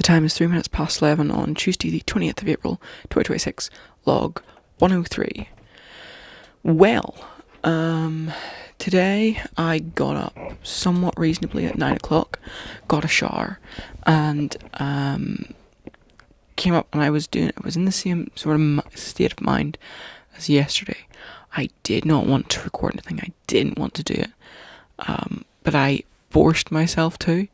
time is 3 minutes past 11 on Tuesday the 20th of April 2026, log 103. Well, today I got up somewhat reasonably at 9 o'clock, got a shower, and came up and I was in the same sort of state of mind as yesterday. I did not want to record anything, I didn't want to do it, but I forced myself to,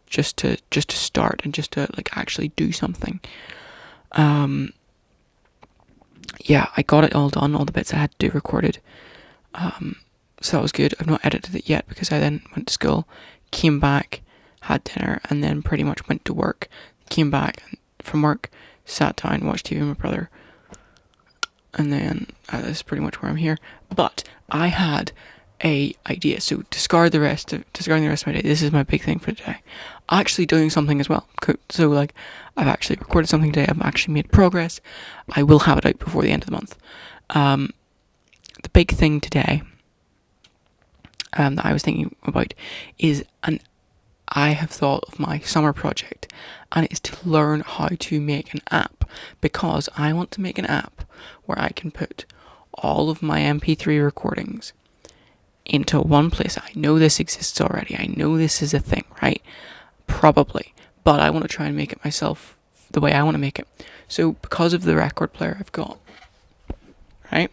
just to start and just to actually do something. Yeah, I got it all done, all the bits I had to do recorded. So that was good. I've not edited it yet because I then went to school, came back, had dinner, and then pretty much went to work. Came back from work, sat down, watched TV with my brother, and then that's pretty much where I'm here. But I had a idea, so discarding the rest of my day. This is my big thing for today. Actually doing something as well. So I've actually recorded something today. I've actually made progress. I will have it out before the end of the month. The big thing today that I was thinking about is I have thought of my summer project, and it is to learn how to make an app, because I want to make an app where I can put all of my MP3 recordings into one place. I know this exists already. I know this is a thing, right? Probably. But I want to try and make it myself the way I want to make it. So because of the record player I've got, right,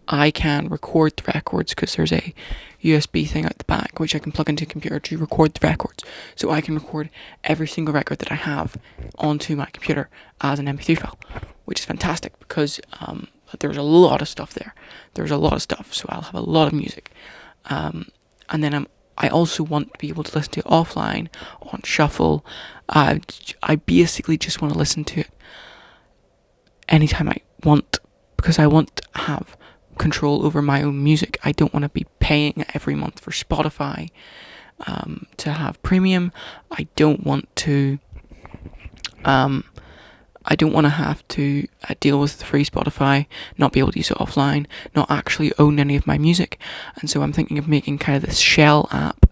I can record the records because there's a USB thing at the back which I can plug into a computer to record the records. So I can record every single record that I have onto my computer as an MP3 file, which is fantastic because there's a lot of stuff there. There's a lot of stuff, so I'll have a lot of music. And then I also want to be able to listen to it offline, on shuffle. I basically just want to listen to it anytime I want, because I want to have control over my own music. I don't want to be paying every month for Spotify to have premium. I don't want to have to deal with the free Spotify, not be able to use it offline, not actually own any of my music. And so I'm thinking of making kind of this shell app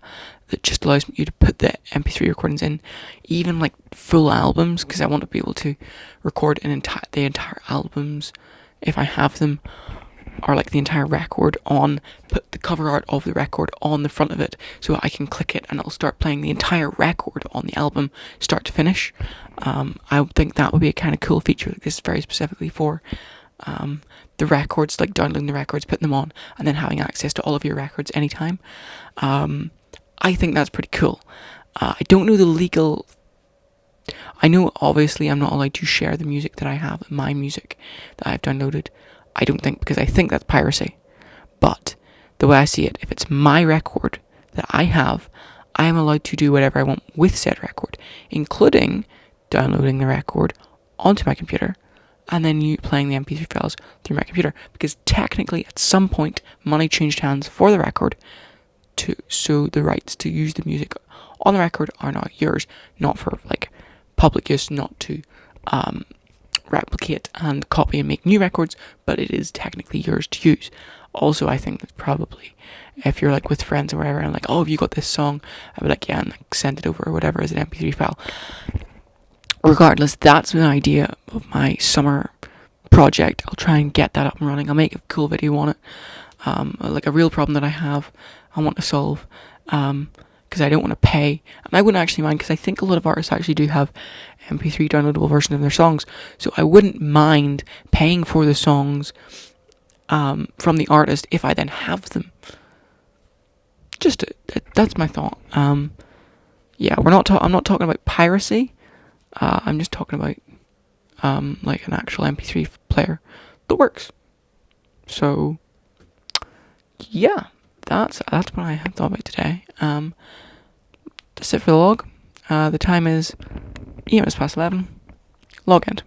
that just allows you to put the MP3 recordings in, even like full albums, because I want to be able to record the entire albums if I have them, or like the entire record put the cover art of the record on the front of it, so I can click it and it'll start playing the entire record on the album, start to finish. I think that would be a kind of cool feature. Like, this is very specifically for the records, like downloading the records, putting them on, and then having access to all of your records anytime. I think that's pretty cool. I don't know the legal... I know obviously I'm not allowed to share the music that I have, my music that I've downloaded. I don't think, because I think that's piracy. But the way I see it, if it's my record that I have, I am allowed to do whatever I want with said record, including downloading the record onto my computer and then you playing the MP3 files through my computer, because technically at some point money changed hands for the record, so the rights to use the music on the record are not yours, not for like public use, not to replicate and copy and make new records, but it is technically yours to use. Also, I think that probably if you're like with friends or whatever and like, oh, have you got this song, I would like, yeah, and like send it over or whatever as an MP3 file. Regardless, that's an idea of my summer project. I'll try and get that up and running. I'll make a cool video on it, like a real problem that I have, I want to solve, because I don't want to pay, and I wouldn't actually mind, because I think a lot of artists actually do have MP3 downloadable versions of their songs, so I wouldn't mind paying for the songs from the artist if I then have them. That's my thought. Yeah, I'm not talking about piracy. I'm just talking about like an actual MP3 player that works. So yeah, that's what I had thought about today. That's it for the log. The time is 8 minutes past 11. Log end.